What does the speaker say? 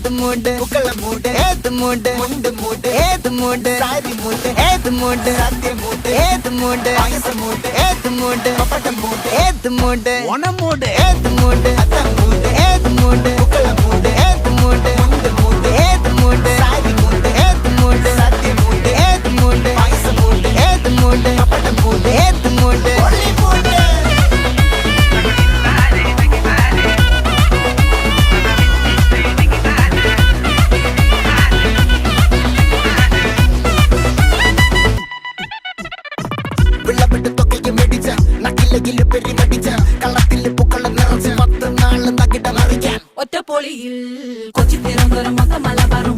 ഏത് മൂട് പുക്കള മൂട് ഏത് മൂട് മുണ്ട് മൂട് ഏത് മൂട് സാരി മൂട് ഏത് മൂട് സത്യ മൂട് ഏത് മൂട് പായസ മൂട് ഏത് മൂട് പപ്പടം മൂട് ഏത് മൂട് ഓണം മൂട് ഏത് മൂട് അത്തം മൂട് ഏത് മൂട് പുക്കള മൂട് ഏത് മൂട് മുണ്ട് മൂട് ഏത് മൂട് സാരി മൂട് ഏത് മൂട് സത്യ മൂട് ഏത് മൂട് പായസ മൂട് ഏത് മൂട് പപ്പടം മൂട് ഏത് മൂട് ഒളി മൂട് വിളവെട്ട് തൊക്കയും വെടിച്ച നക്കിലകില് പെരുമടിച്ച കള്ളത്തില് പൂക്കള നിറച്ച് 10 നാള് നകിട മറിക്കാൻ ഒറ്റപ്പൊളിയിൽ കൊച്ചി തിരുവനന്തപുരം മൊത്തം മലബാറും